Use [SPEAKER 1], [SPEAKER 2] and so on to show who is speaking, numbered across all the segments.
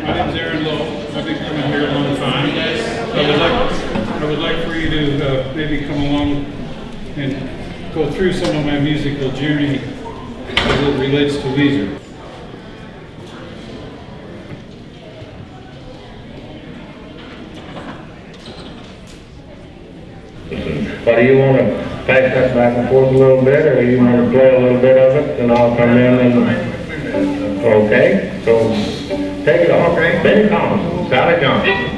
[SPEAKER 1] My name is Lowe. I've been coming here a long time. I would like for you to maybe come along and go through some of my musical journey as it relates to Weiser.
[SPEAKER 2] But do you want to pass that back and forth a little bit, or do you want to play a little bit of it, and I'll come in and... Okay, so take it off. Benny Collins, Sally Johnson.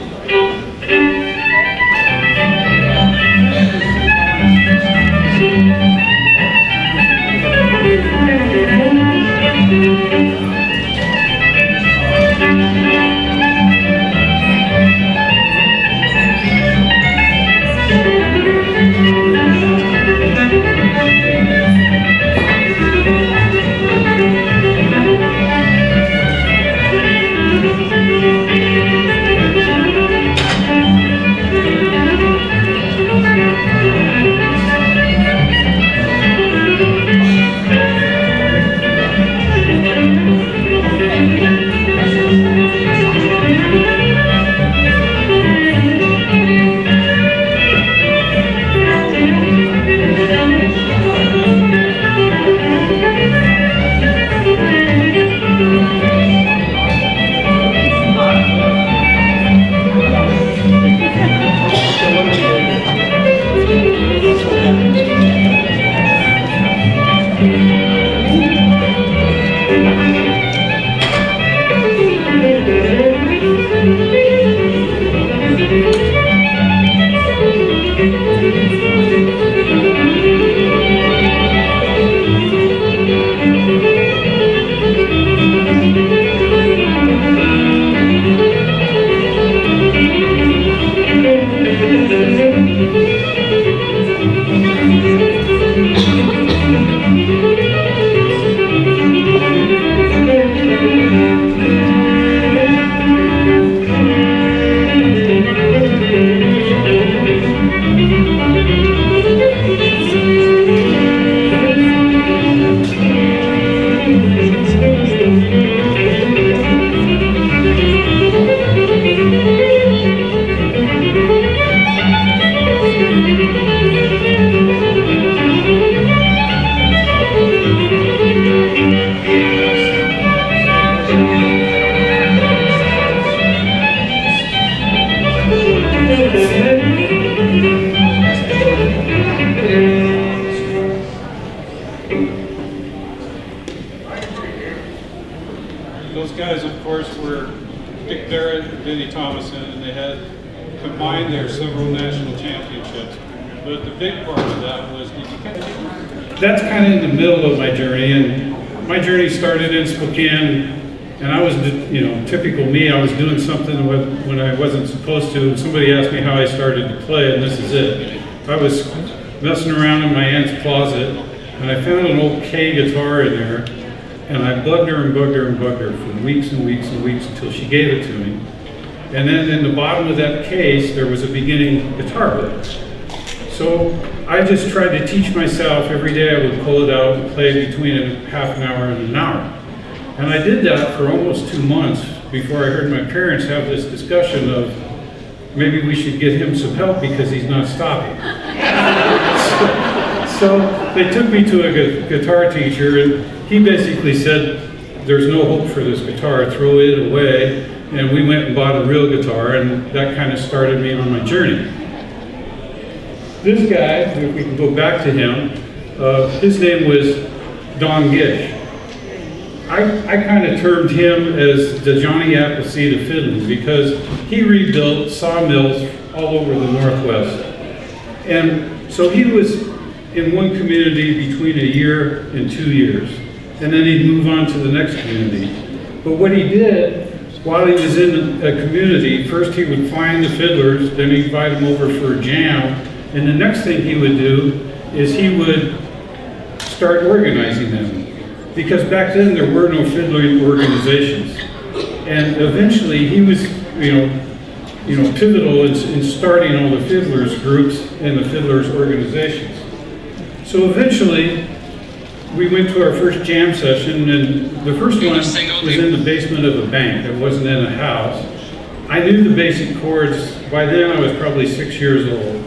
[SPEAKER 1] Those guys, of course, were Dick Barrett and Vinnie Thomason, and they had combined their several national championships. But the big part of that was, that's kind of in the middle of my journey, and my journey started in Spokane, and I was, typical me, I was doing something when I wasn't supposed to, and somebody asked me how I started to play, and this is it. I was messing around in my aunt's closet, and I found an old K guitar in there, and I bugged her and bugged her and bugged her for weeks and weeks and weeks until she gave it to me. And then in the bottom of that case, there was a beginning guitar book. So I just tried to teach myself every day. I would pull it out and play between a half an hour and an hour. And I did that for almost 2 months before I heard my parents have this discussion of maybe we should get him some help because he's not stopping. So they took me to a guitar teacher, and he basically said, there's no hope for this guitar, throw it away. And we went and bought a real guitar, and that kind of started me on my journey. This guy, if we can go back to him, his name was Don Gish. I kind of termed him as the Johnny Appleseed of fiddling because he rebuilt sawmills all over the Northwest. And so he was in one community between a year and 2 years. And then he'd move on to the next community. But what he did, while he was in a community, first he would find the fiddlers, then he'd invite them over for a jam, and the next thing he would do is he would start organizing them. Because back then there were no fiddling organizations. And eventually he was, pivotal in starting all the fiddlers groups and the fiddlers organizations. So eventually we went to our first jam session, and the first one was in the basement of a bank. It wasn't in a house. I knew the basic chords. By then I was probably 6 years old.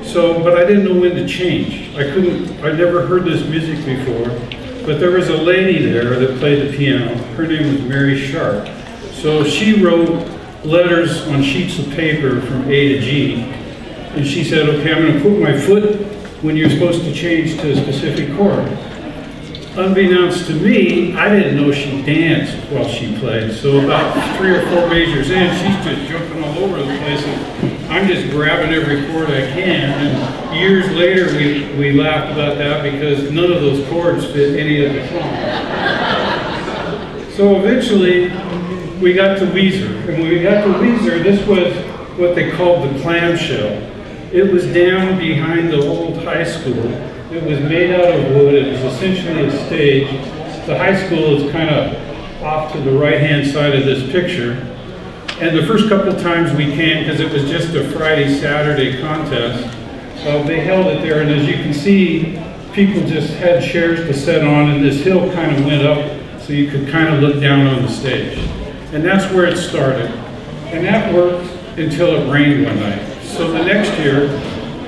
[SPEAKER 1] So, but I didn't know when to change. I never heard this music before, but there was a lady there that played the piano. Her name was Mary Sharp. So she wrote letters on sheets of paper from A to G, and she said, okay, I'm going to put my foot when you're supposed to change to a specific chord. Unbeknownst to me, I didn't know she danced while she played. So about 3 or 4 measures in, she's just jumping all over the place, and I'm just grabbing every chord I can. And years later, we laughed about that because none of those chords fit any of the songs. So eventually, we got to Weiser. And when we got to Weiser, this was what they called the clamshell. It was down behind the old high school. It was made out of wood. It was essentially a stage. The high school is kind of off to the right-hand side of this picture. And the first couple times we came, because it was just a Friday, Saturday contest, they held it there. And as you can see, people just had chairs to sit on, and this hill kind of went up so you could kind of look down on the stage. And that's where it started. And that worked until it rained one night. So the next year,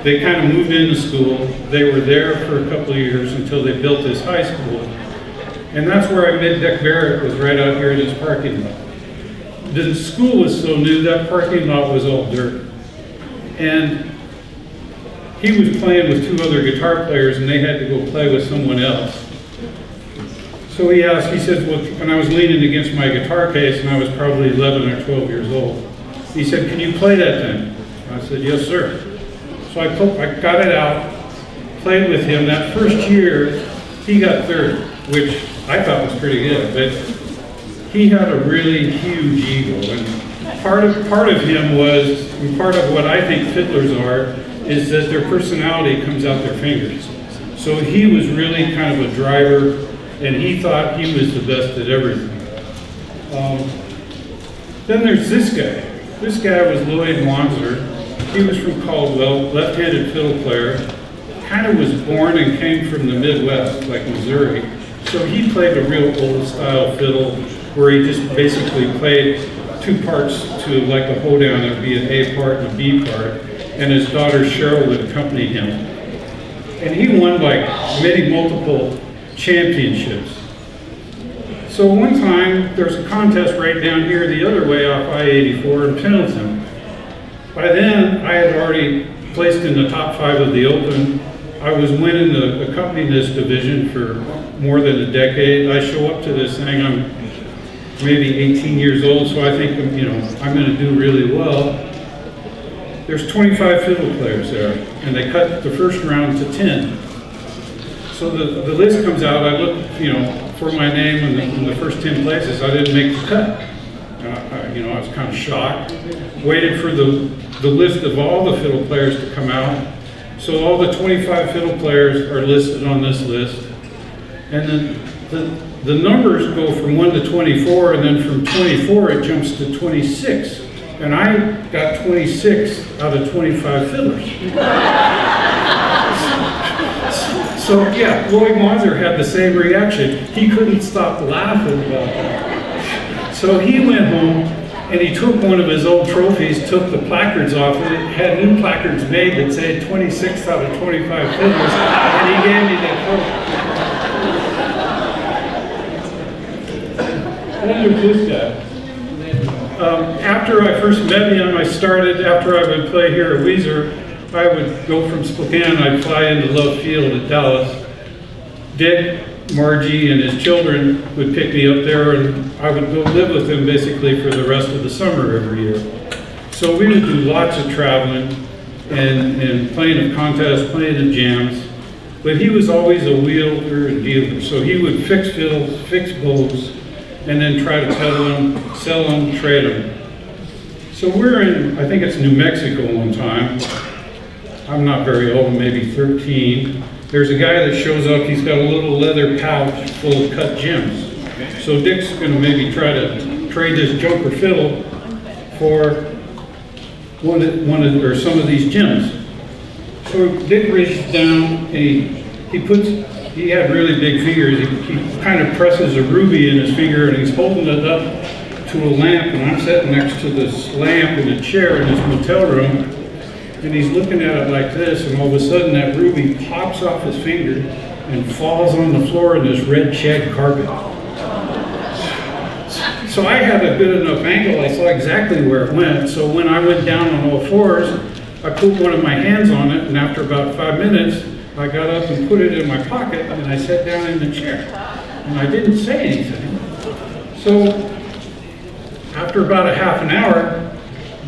[SPEAKER 1] they kind of moved into school. They were there for a couple of years until they built this high school. And that's where I met Dick Barrett, was right out here in this parking lot. The school was so new, that parking lot was all dirt. And he was playing with 2 other guitar players, and they had to go play with someone else. So he asked, he said, well, and I was leaning against my guitar case, and I was probably 11 or 12 years old. He said, can you play that thing? I said, yes, sir. So I got it out, played with him. That first year, he got 3rd, which I thought was pretty good, but he had a really huge ego. And part of him was, and part of what I think fiddlers are, is that their personality comes out their fingers. So he was really kind of a driver, and he thought he was the best at everything. Then there's this guy. This guy was Weiser. He was from Caldwell, left-handed fiddle player. Kind of was born and came from the Midwest, like Missouri. So he played a real old-style fiddle, where he just basically played 2 parts to like a hoedown. It would be an A part and a B part. And his daughter Cheryl would accompany him. And he won like multiple championships. So one time, there's a contest right down here the other way off I-84 in Pendleton. By then, I had already placed in the top 5 of the Open. I was winning the accompanist division for more than a decade. I show up to this thing, I'm maybe 18 years old, so I think, I'm going to do really well. There's 25 fiddle players there, and they cut the first round to 10. So the list comes out. I look, for my name in the first 10 places. I didn't make the cut. I was kind of shocked. Waited for the list of all the fiddle players to come out. So all the 25 fiddle players are listed on this list. And then the numbers go from 1 to 24, and then from 24 it jumps to 26. And I got 26 out of 25 fiddlers. So yeah, Weiser had the same reaction. He couldn't stop laughing about that. So he went home and he took one of his old trophies, took the placards off it, had new placards made that said 26 out of 25 fiddlers, and he gave me that trophy. Then there's this guy. After I first met him, after I would play here at Weiser, I would go from Spokane, I'd fly into Lowe Field at Dallas. Dick, Margie, and his children would pick me up there, and I would go live with them basically for the rest of the summer every year. So we would do lots of traveling and playing of contests, playing of jams. But he was always a wheeler and dealer. So he would fix fiddles, fix bows, and then try to peddle them, sell them, trade them. So we're in, I think it's New Mexico one time. I'm not very old, maybe 13. There's a guy that shows up, he's got a little leather pouch full of cut gems. So Dick's gonna maybe try to trade this junker fiddle for some of these gems. So Dick reaches down and he puts he had really big fingers. He kind of presses a ruby in his finger and he's holding it up to a lamp, and I'm sitting next to this lamp in a chair in this motel room, and he's looking at it like this, and all of a sudden that ruby pops off his finger and falls on the floor in this red shag carpet. So I had a good enough angle, I saw exactly where it went, so when I went down on all fours, I put one of my hands on it, and after about 5 minutes, I got up and put it in my pocket, and I sat down in the chair. And I didn't say anything. So, after about a half an hour,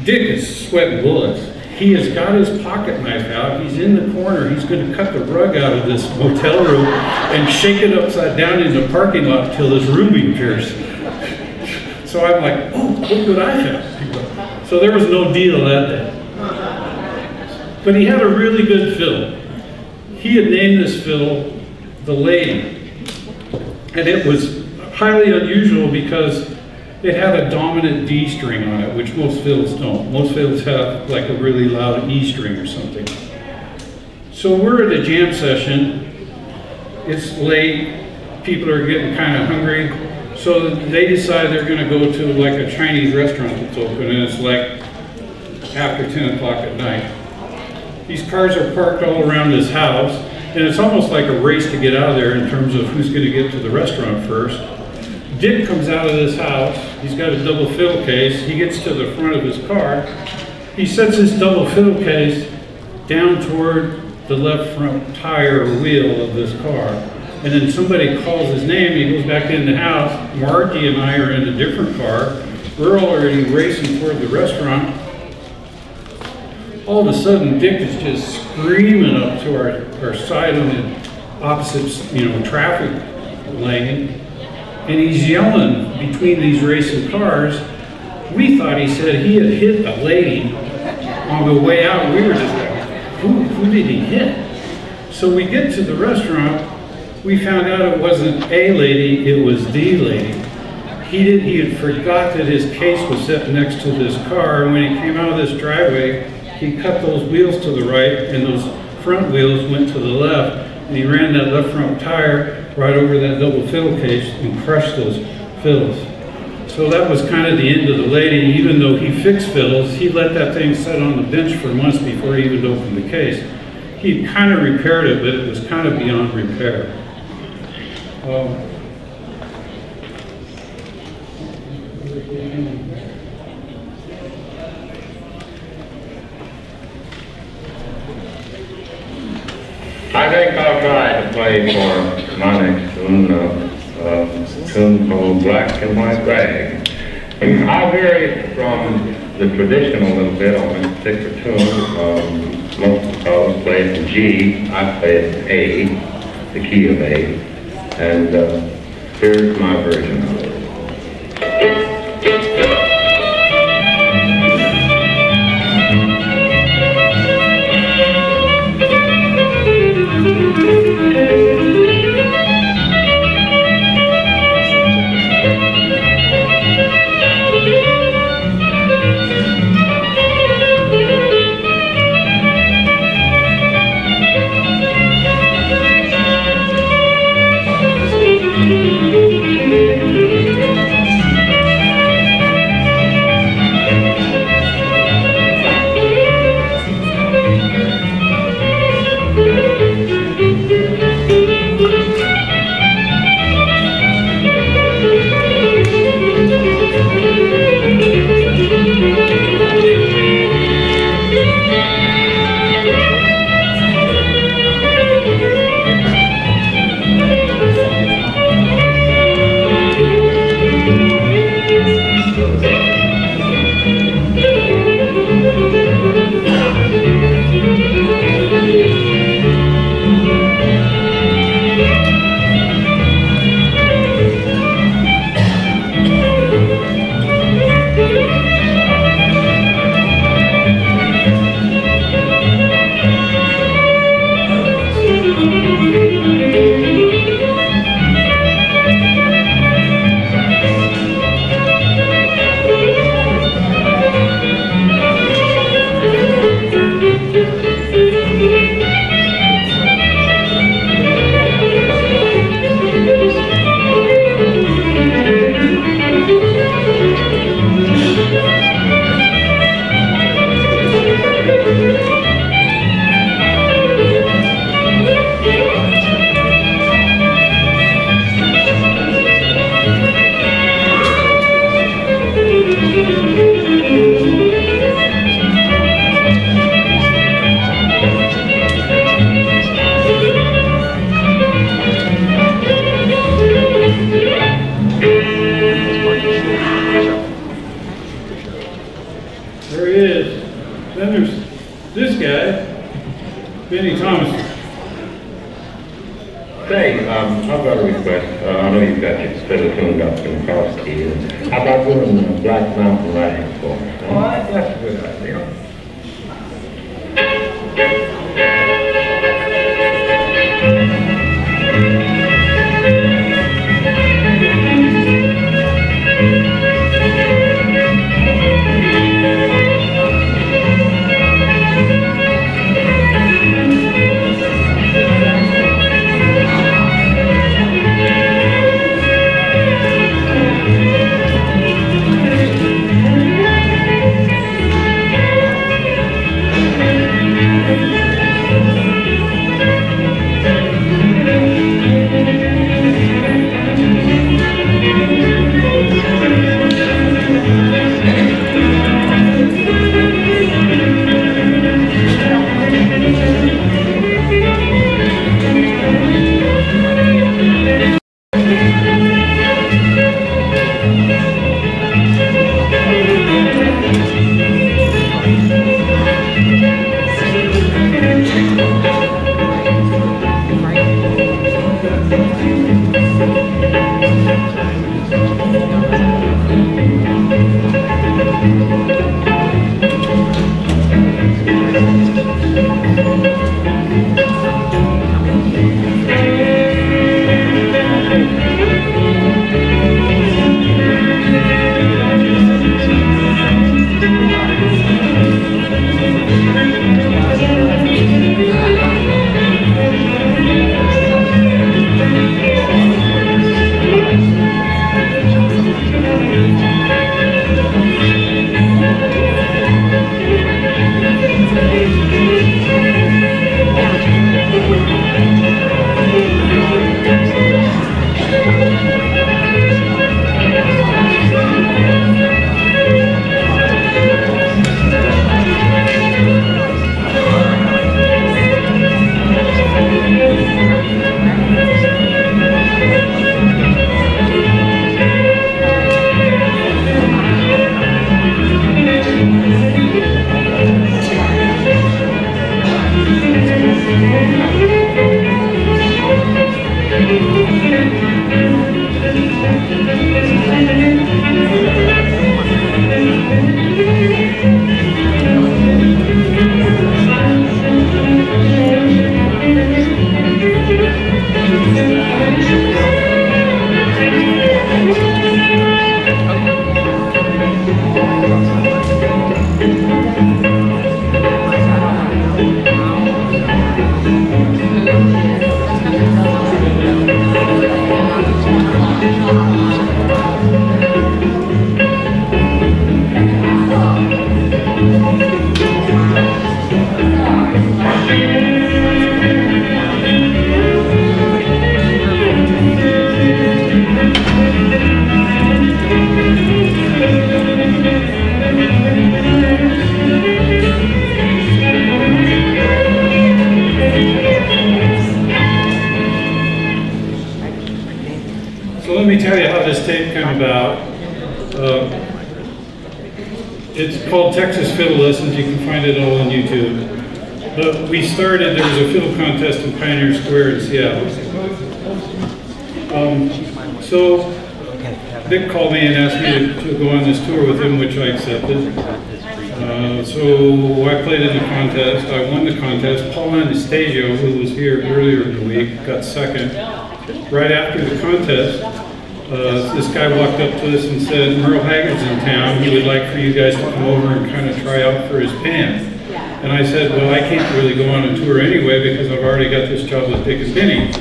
[SPEAKER 1] Dick is sweating bullets. He has got his pocket knife out, he's in the corner, he's going to cut the rug out of this motel room and shake it upside down in the parking lot till this ruby appears. So I'm like, oh, look what I found. So there was no deal that day. But he had a really good fiddle. He had named this fiddle the Lady. And it was highly unusual because it had a dominant D string on it, which most fiddles don't. Most fiddles have like a really loud E string or something. So we're at a jam session. It's late. People are getting kind of hungry. So they decide they're going to go to like a Chinese restaurant that's open, and it's like after 10 o'clock at night. These cars are parked all around this house, and it's almost like a race to get out of there in terms of who's going to get to the restaurant first. Dick comes out of this house. He's got a double fiddle case. He gets to the front of his car. He sets his double fiddle case down toward the left front tire or wheel of this car. And then somebody calls his name. He goes back in the house. Marty and I are in a different car. We're already racing toward the restaurant. All of a sudden, Dick is just screaming up to our side on the opposite, traffic lane. And he's yelling between these racing cars. We thought he said he had hit a lady on the way out. We were just like, who did he hit? So we get to the restaurant. We found out it wasn't a lady, it was the lady. He had forgot that his case was set next to this car. And when he came out of this driveway, he cut those wheels to the right, and those front wheels went to the left, and he ran that left front tire right over that double fiddle case and crushed those fiddles. So that was kind of the end of the Lady. Even though he fixed fiddles, he let that thing sit on the bench for months before he even opened the case. He kind of repaired it, but it was kind of beyond repair.
[SPEAKER 2] I think I'll try to play for my next tune, a tune called Black and White Rag. I vary from the tradition a little bit on this particular tune. Most of the fellows play it in G, I play it in A, the key of A, and here's my version of it.
[SPEAKER 1] There he is. Then there's this guy, Benny Thomas.
[SPEAKER 2] Say, I've got a request. I know you've got your fiddle tuned up and cross keys. How about doing the Black Mountain Riding for me?
[SPEAKER 3] Oh, that's a good idea.
[SPEAKER 1] It's called Texas Fiddle Lessons. You can find it all on YouTube. But we started, there was a fiddle contest in Pioneer Square in Seattle. So Vic called me and asked me to go on this tour with him, which I accepted. So I played in the contest. I won the contest. Paul Anastasio, who was here earlier in the week, got second. Right after the contest, this guy walked up to us and said, Merle Haggard's in town. He would like for you guys to come over and kind of try out for his band. And I said, well, I can't really go on a tour anyway because I've already got this job with Dick and Benny.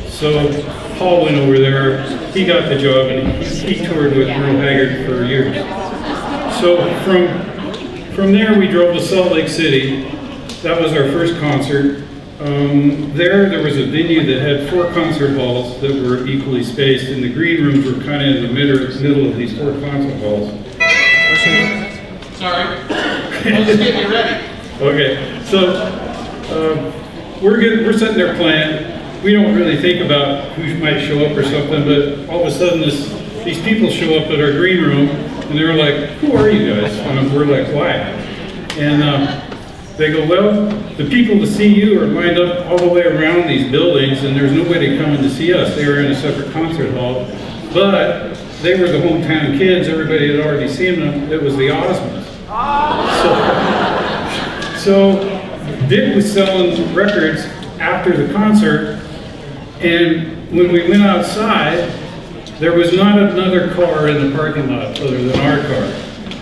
[SPEAKER 1] So Paul went over there. He got the job and he toured with Merle Haggard for years. So from there we drove to Salt Lake City. That was our first concert. There was a venue that had 4 concert halls that were equally spaced, and the green rooms were kind of in the middle of these 4 concert halls.
[SPEAKER 3] Sorry, I was getting you ready.
[SPEAKER 1] Okay, so we're sitting there playing. We don't really think about who might show up or something, but all of a sudden these people show up at our green room, And they were like, who are you guys? And we're like, why? And they go, well, the people to see you are lined up all the way around these buildings, and there's nobody coming to see us. They were in a separate concert hall, but they were the hometown kids. Everybody had already seen them. It was the Osmonds. So Dick was selling records after the concert, and when we went outside, there was not another car in the parking lot other than our car.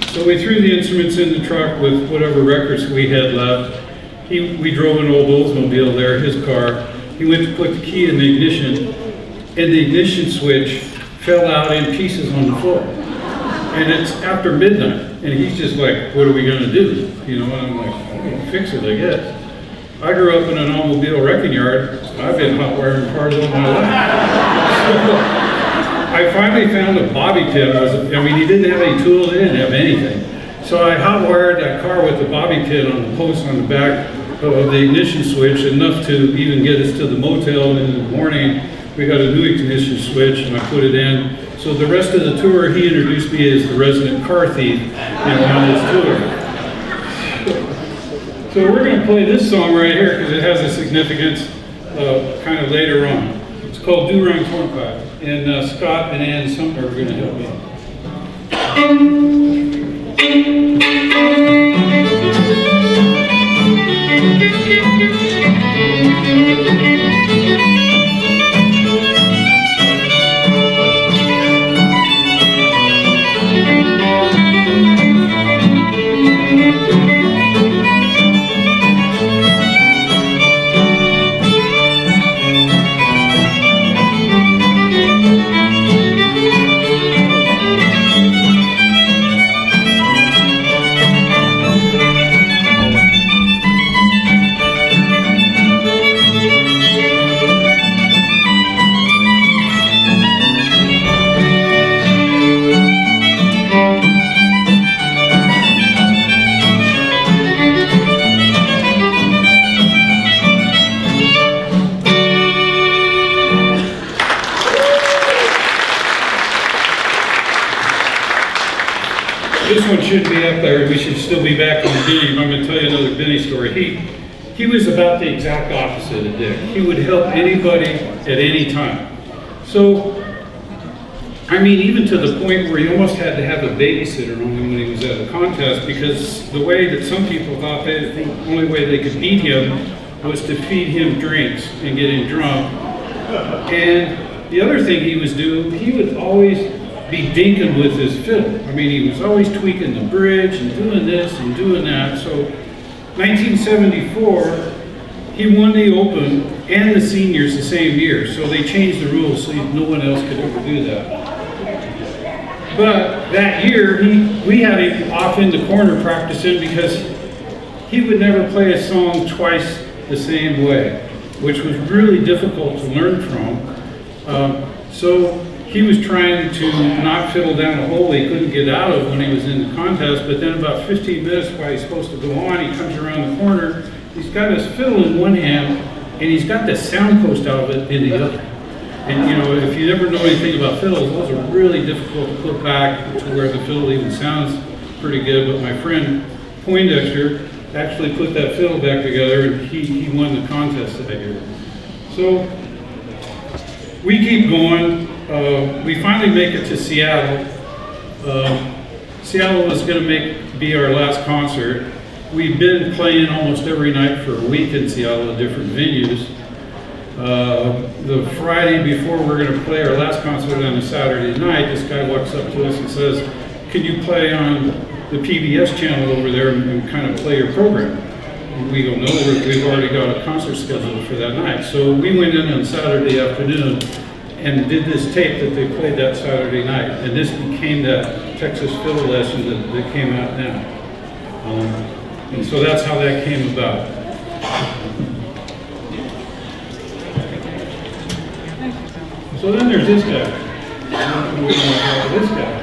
[SPEAKER 1] So we threw the instruments in the truck with whatever records we had left. We drove an old Oldsmobile there, his car. He went to put the key in the ignition, and the ignition switch fell out in pieces on the floor. And it's after midnight, and he's just like, what are we gonna do? You know, and I'm like, I'm gonna fix it, I guess. I grew up in an automobile wrecking yard. I've been hot wiring cars all my life. I finally found a bobby pin. I mean, he didn't have any tools, he didn't have anything. So I hot wired that car with the bobby pin on the post on the back of the ignition switch, enough to even get us to the motel. And in the morning, we got a new ignition switch, and I put it in. So the rest of the tour, he introduced me as the resident car thief, you know, on his tour. So we're going to play this song right here because it has a significance kind of later on. It's called Do Rang Cornpipe, and Scott and Ann Sumner are going to help me. This one should be up there. We should still be back on Benny. I'm going to tell you another Benny story. He was about the exact opposite of Dick. He would help anybody at any time. So, I mean, even to the point where he almost had to have a babysitter on him when he was at a contest, because the way that some people thought the only way they could beat him was to feed him drinks and get him drunk. And the other thing he was doing, he would always be dinking with his fiddle. I mean, he was always tweaking the bridge and doing this and doing that. So 1974, he won the Open and the seniors the same year. So they changed the rules so no one else could ever do that. But that year, we had him off in the corner practicing because he would never play a song twice the same way, which was really difficult to learn from. So he was trying to not fiddle down a hole he couldn't get out of when he was in the contest, but then about 15 minutes while he's supposed to go on, he comes around the corner, he's got his fiddle in one hand, and he's got the sound post out of it in the other. And you know, if you never know anything about fiddles, those are really difficult to put back to where the fiddle even sounds pretty good, but my friend Poindexter actually put that fiddle back together, and he won the contest that year. So we keep going. We finally make it to Seattle. Seattle was going to be our last concert. We've been playing almost every night for a week in Seattle at different venues. The Friday before we're going to play our last concert on a Saturday night, this guy walks up to us and says, can you play on the PBS channel over there and kind of play your program? And we go, no, we've already got a concert scheduled for that night. So we went in on Saturday afternoon and did this tape that they played that Saturday night. And this became that Texas fiddle lesson that came out now. And so that's how that came about. So then there's this guy. This guy.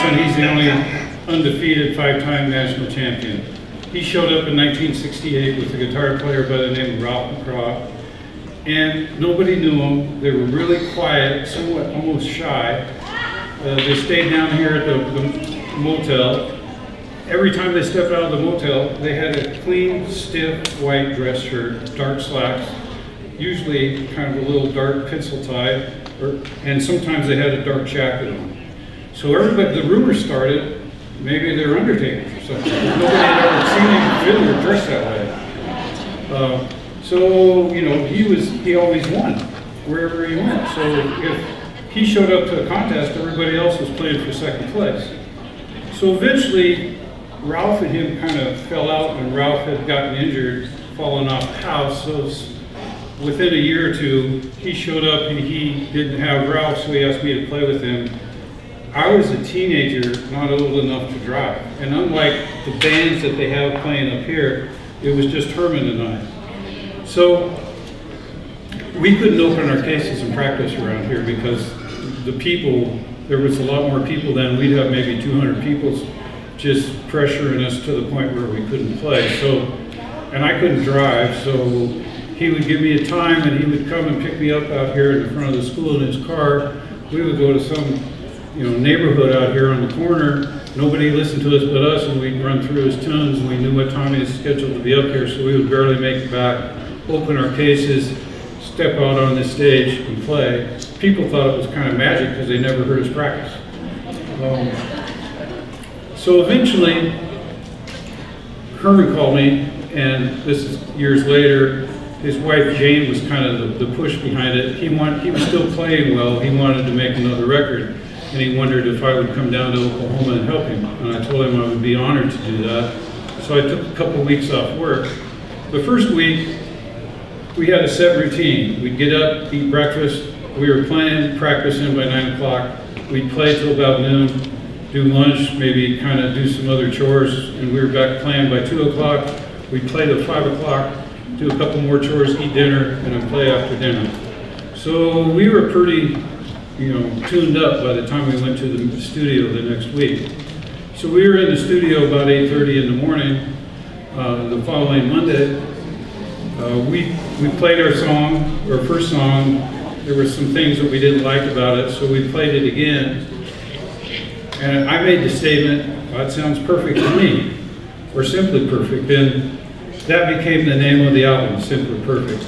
[SPEAKER 1] Wisconsin, he's the only undefeated 5-time national champion. He showed up in 1968 with a guitar player by the name of Ralph McCraw, and nobody knew him. They were really quiet, somewhat almost shy. They stayed down here at the motel. Every time they stepped out of the motel, they had a clean, stiff, white dress shirt, dark slacks, usually kind of a little dark pencil tie, and sometimes they had a dark jacket on. So everybody, the rumor started, maybe they're undertakers or something. Nobody had ever seen him fiddle or dress that way. So, you know, he always won wherever he went. So if he showed up to a contest, everybody else was playing for second place. So eventually, Ralph and him kind of fell out, and Ralph had gotten injured, fallen off the house. So within a year or two, he showed up and he didn't have Ralph, so he asked me to play with him. I was a teenager, not old enough to drive. And unlike the bands that they have playing up here, it was just Herman and I. So we couldn't open our cases and practice around here because the people, there was a lot more people then. We'd have maybe 200 people just pressuring us to the point where we couldn't play. So, and I couldn't drive, so he would give me a time and he would come and pick me up out here in the front of the school in his car. We would go to some, you know, neighborhood out here on the corner. Nobody listened to us but us, and we'd run through his tunes, and we knew what time he was scheduled to be up here, so we would barely make it back, open our cases, step out on the stage and play. People thought it was kind of magic because they never heard us practice. So eventually, Herman called me, and this is years later. His wife Jane was kind of the push behind it. He was still playing well. He wanted to make another record, and he wondered if I would come down to Oklahoma and help him. And I told him I would be honored to do that. So I took a couple weeks off work. The first week, we had a set routine. We'd get up, eat breakfast. We were playing, practicing by 9 o'clock. We'd play till about noon, do lunch, maybe kind of do some other chores, and we were back playing by 2 o'clock. We'd play till 5 o'clock, do a couple more chores, eat dinner, and then play after dinner. So we were pretty, you know, tuned up by the time we went to the studio the next week. So we were in the studio about 8:30 in the morning. The following Monday, we played our song, our first song. There were some things that we didn't like about it, so we played it again. And I made the statement, well, that sounds perfect to me, or Simply Perfect. And that became the name of the album, Simply Perfect.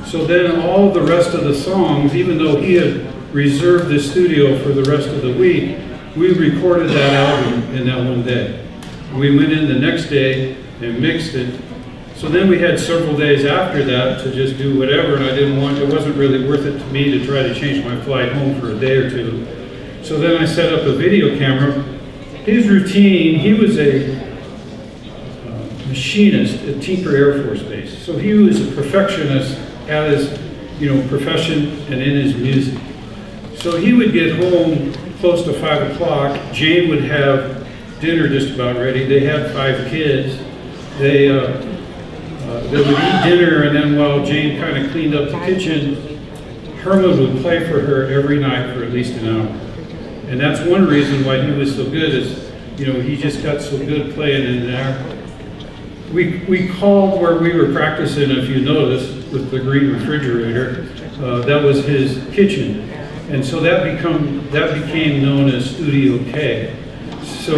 [SPEAKER 1] So then all the rest of the songs, even though he had reserved the studio for the rest of the week, we recorded that album in that one day. We went in the next day and mixed it. So then we had several days after that to just do whatever, and it wasn't really worth it to me to try to change my flight home for a day or two. So then I set up a video camera. His routine, he was a machinist at Tinker Air Force Base. So he was a perfectionist at his, you know, profession and in his music. So he would get home close to 5 o'clock. Jane would have dinner just about ready. They had 5 kids. They would eat dinner, and then while Jane kind of cleaned up the kitchen, Herman would play for her every night for at least an hour. And that's one reason why he was so good is, you know, he just got so good playing in there. We called where we were practicing, if you notice, with the green refrigerator, that was his kitchen. And so that became known as Studio K. So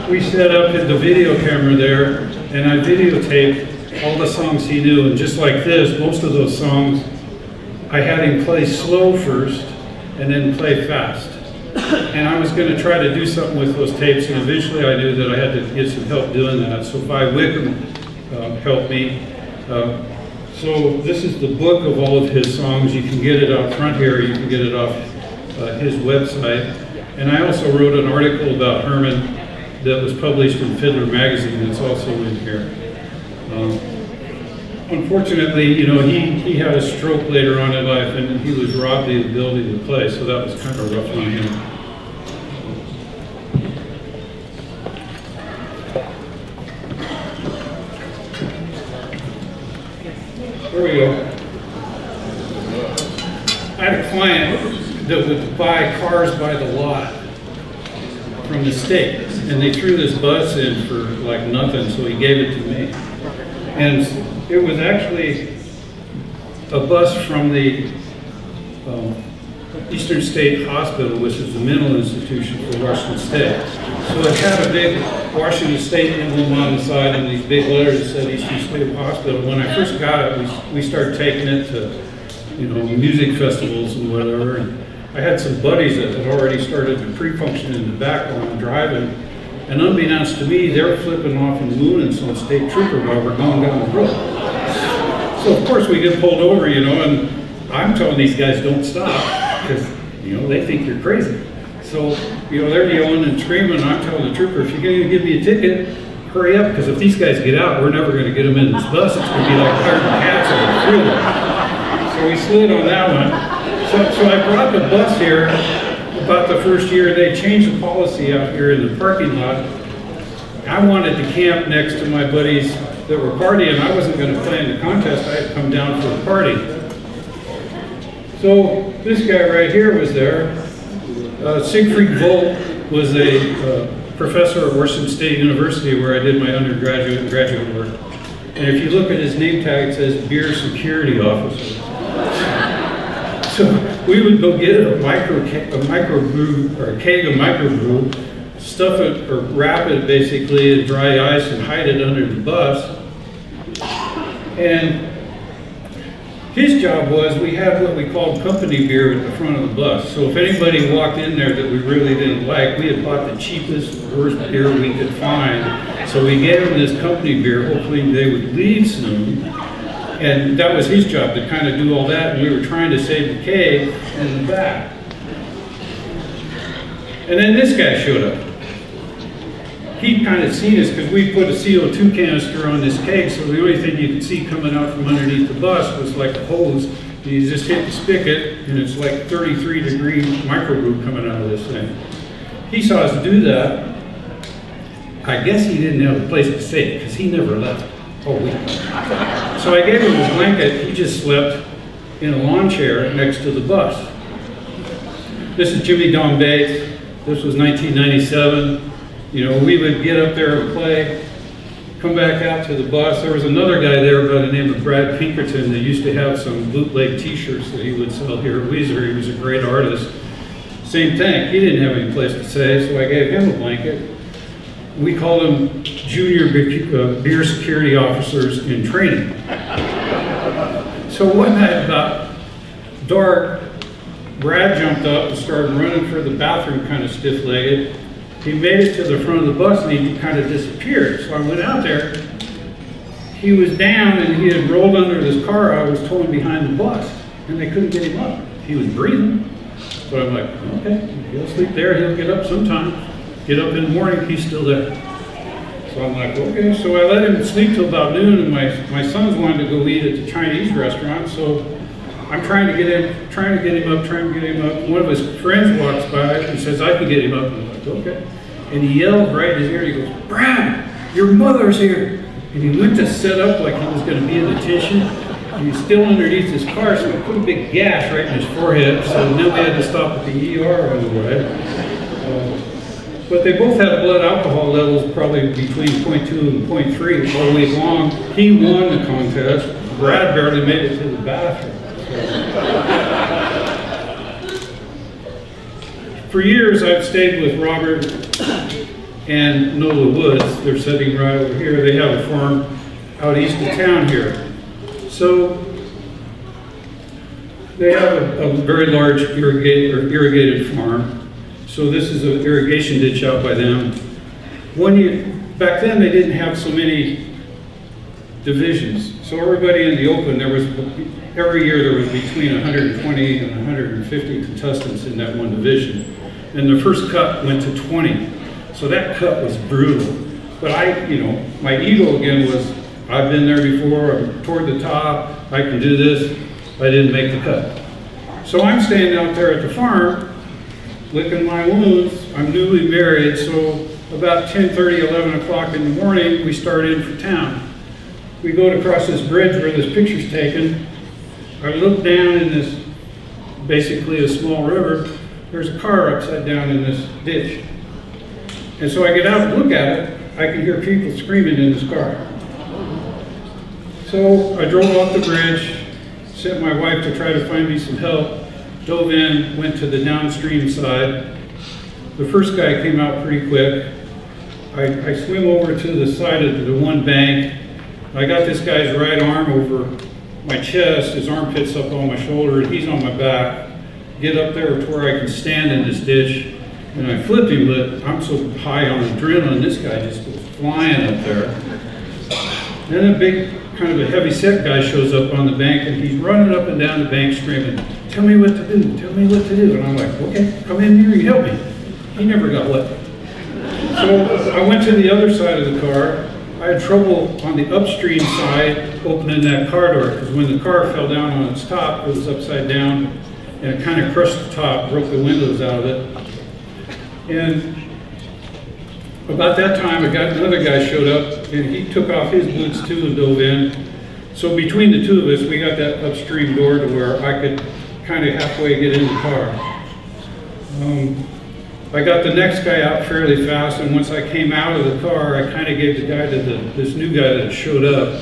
[SPEAKER 1] we set up the video camera there, and I videotaped all the songs he knew. And just like this, most of those songs, I had him play slow first, and then play fast. And I was going to try to do something with those tapes, and eventually I knew that I had to get some help doing that. So Vi Wickham helped me. So this is the book of all of his songs. You can get it out front here, you can get it off his website. And I also wrote an article about Herman that was published in Fiddler magazine. It's also in here. Unfortunately, you know, he had a stroke later on in life, and he was robbed of the ability to play, so that was kind of rough on him. There we go. I had a client that would buy cars by the lot from the state. And they threw this bus in for like nothing, so he gave it to me. And it was actually a bus from the Eastern State Hospital, which is the mental institution for Washington State. So it had a big Washington State emblem on the side and these big letters that said Eastern State Hospital. When I first got it, we started taking it to, you know, music festivals and whatever. And I had some buddies that had already started to pre-function in the back while I'm driving. And unbeknownst to me, they're flipping off and mooning some state trooper while we're going down the road. So of course we get pulled over, you know, and I'm telling these guys don't stop because, you know, they think you're crazy. So, you know, they're yelling and screaming, and I'm telling the trooper, if you're going to give me a ticket, hurry up, because if these guys get out, we're never going to get them in this bus. It's going to be like herding cats on the freeway. So we slid on that one. So I brought the bus here about the first year. They changed the policy out here in the parking lot. I wanted to camp next to my buddies that were partying. I wasn't going to play in the contest. I had come down for a party. So this guy right here was there. Siegfried Volt was a professor at Washington State University where I did my undergraduate and graduate work. And if you look at his name tag, it says Beer Security Officer. So we would go get a microbrew, or a keg of microbrew, stuff it, or wrap it basically in dry ice and hide it under the bus. And his job was, we had what we called company beer at the front of the bus. So if anybody walked in there that we really didn't like, we had bought the cheapest, worst beer we could find. So we gave them this company beer, hopefully they would leave soon. And that was his job, to kind of do all that, and we were trying to save the keg in the back. And then this guy showed up. He'd kind of seen us because we put a CO2 canister on this keg, so the only thing you could see coming out from underneath the bus was like a hose. And you just hit the spigot, and it's like 33-degree microbrew coming out of this thing. He saw us do that. I guess he didn't have a place to stay because he never left all week. So I gave him his blanket. He just slept in a lawn chair next to the bus. This is Jimmy Don Bates. This was 1997. You know, we would get up there and play, come back out to the bus. There was another guy there by the name of Brad Pinkerton that used to have some bootleg t-shirts that he would sell here at Weiser. He was a great artist. Same thing, he didn't have any place to stay, so I gave him a blanket. We called them junior beer security officers in training. So one night about dark, Brad jumped up and started running for the bathroom kind of stiff-legged. He made it to the front of the bus and he kind of disappeared. So I went out there. He was down and he had rolled under this car I was towing behind the bus, and they couldn't get him up. He was breathing. So I'm like, okay, he'll sleep there, he'll get up sometime. Get up in the morning, he's still there. So I'm like, okay. So I let him sleep till about noon, and my sons wanted to go eat at the Chinese restaurant. So I'm trying to get him up. One of his friends walks by and says, I can get him up. I'm like, okay. And he yelled right in his ear, he goes, Brad, your mother's here. And he went to set up like he was going to be in detention. And he's still underneath his car, so he put a big gash right in his forehead. So then we had to stop at the ER on the way. But they both had blood alcohol levels probably between 0.2 and 0.3 all week long. He won the contest. Brad barely made it to the bathroom. For years, I've stayed with Robert and Nola Woods. They're sitting right over here. They have a farm out east of town here. So they have a very large irrigated farm. So this is an irrigation ditch out by them. Back then, they didn't have so many divisions. So everybody in the open, every year there was between 120 and 150 contestants in that one division. And the first cut went to 20. So that cut was brutal. But my ego again was, I've been there before, I'm toward the top, I can do this. I didn't make the cut. So I'm standing out there at the farm, licking my wounds. I'm newly married, so about 10:30, 11 o'clock in the morning, we start in for town. We go across this bridge where this picture's taken. I look down in this, basically a small river. There's a car upside down in this ditch. And so I get out and look at it, I can hear people screaming in this car. So I drove off the bridge, sent my wife to try to find me some help, dove in, went to the downstream side. The first guy came out pretty quick. I swim over to the side of the one bank. I got this guy's right arm over my chest, his armpit's up on my shoulder, and he's on my back. Get up there to where I can stand in this ditch, and I flip him, but I'm so high on adrenaline, this guy just goes flying up there. Then a big, kind of a heavy set guy shows up on the bank, and he's running up and down the bank screaming, "Tell me what to do, tell me what to do." And I'm like, "Okay, come in here and help me." He never got wet. So I went to the other side of the car. I had trouble on the upstream side opening that car door, because when the car fell down on its top, it was upside down, and it kind of crushed the top, broke the windows out of it. And about that time, another guy showed up, and he took off his boots too and dove in. So between the two of us, we got that upstream door to where I could kind of halfway get in the car. I got the next guy out fairly fast, and once I came out of the car, I kind of gave the guy to this new guy that showed up,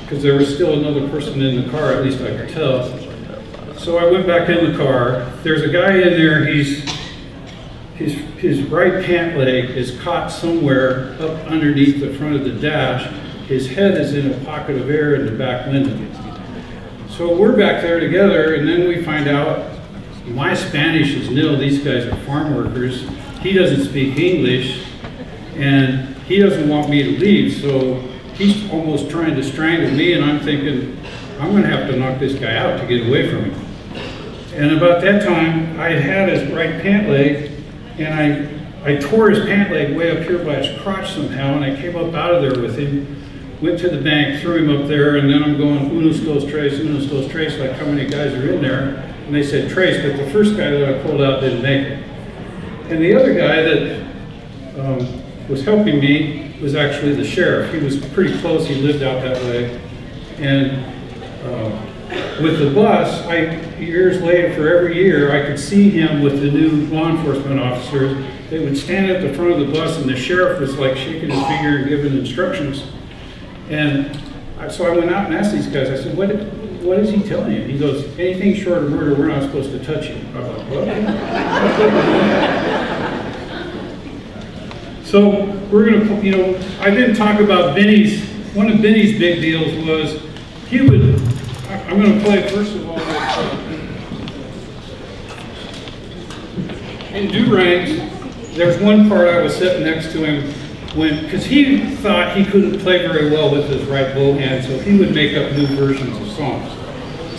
[SPEAKER 1] because there was still another person in the car, at least I could tell. So I went back in the car. There's a guy in there, his right pant leg is caught somewhere up underneath the front of the dash. His head is in a pocket of air in the back window. So we're back there together, and then we find out my Spanish is nil. These guys are farm workers. He doesn't speak English, and he doesn't want me to leave, so he's almost trying to strangle me, and I'm thinking, I'm gonna have to knock this guy out to get away from him. And about that time, I had his right pant leg, and I tore his pant leg way up here by his crotch somehow, and I came up out of there with him, went to the bank, threw him up there, and then I'm going, unos, dos, tres, like how many guys are in there? And they said trace, but the first guy that I pulled out didn't make it. And the other guy that was helping me was actually the sheriff. He was pretty close, he lived out that way. And with the bus, years later, for every year, I could see him with the new law enforcement officers. They would stand at the front of the bus, and the sheriff was like shaking his finger and giving instructions. And so I went out and asked these guys, I said, what is he telling you? He goes, anything short of murder, we're not supposed to touch you. I was like, what? So we're gonna, I didn't talk about Benny's, one of Benny's big deals was, he would, I'm gonna play first of all, in Durangs, there's one part I was sitting next to him because he thought he couldn't play very well with his right bow hand, so he would make up new versions of songs.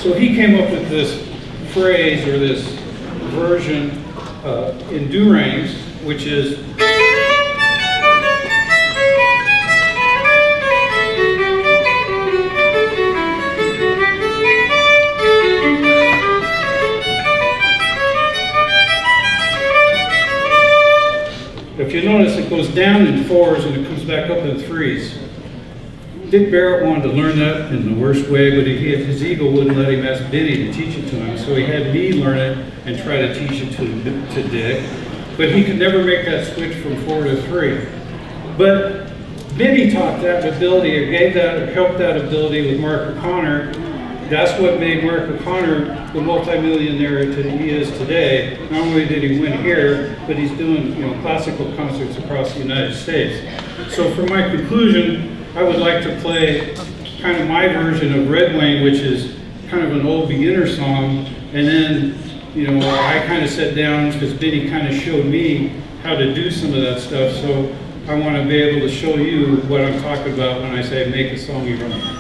[SPEAKER 1] So he came up with this phrase or this version in Durangs, which is, if you notice, it goes down in fours and it comes back up in threes. Dick Barrett wanted to learn that in the worst way, but his ego wouldn't let him ask Benny to teach it to him, so he had me learn it and try to teach it to Dick. But he could never make that switch from 4 to 3. But Benny taught that ability, or gave that, or helped that ability with Mark O'Connor. That's what made Mark O'Connor the multimillionaire that he is today. Not only did he win here, but he's doing classical concerts across the United States. So for my conclusion, I would like to play kind of my version of Red Wing, which is kind of an old beginner song, and then I kind of sat down because Benny kind of showed me how to do some of that stuff. So I want to be able to show you what I'm talking about when I say make a song you run.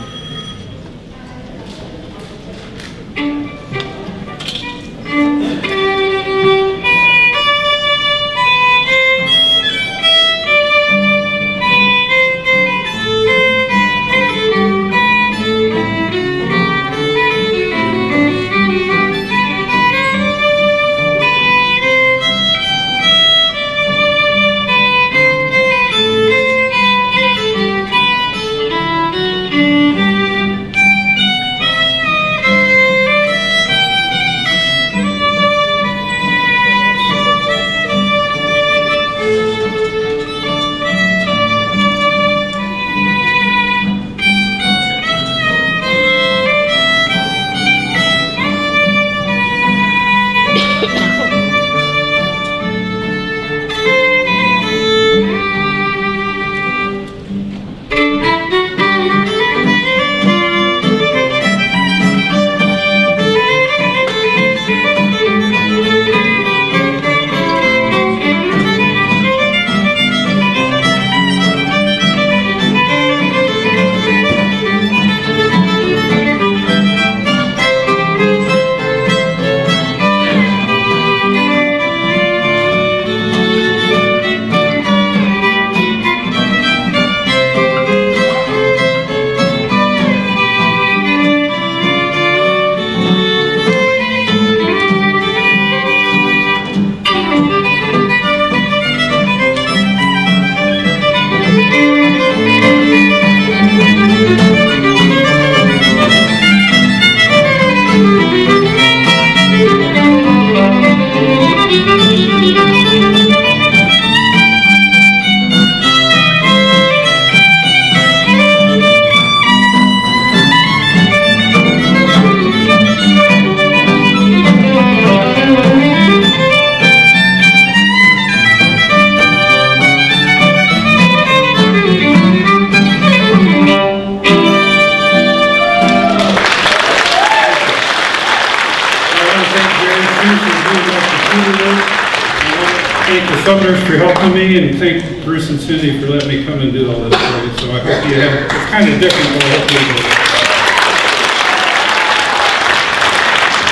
[SPEAKER 1] Sumners for helping me, and thank Bruce and Cindy for letting me come and do all this for you. So I hope you have, it's kind of different, but I hope you do.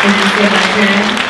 [SPEAKER 4] Thank you so much, Karen.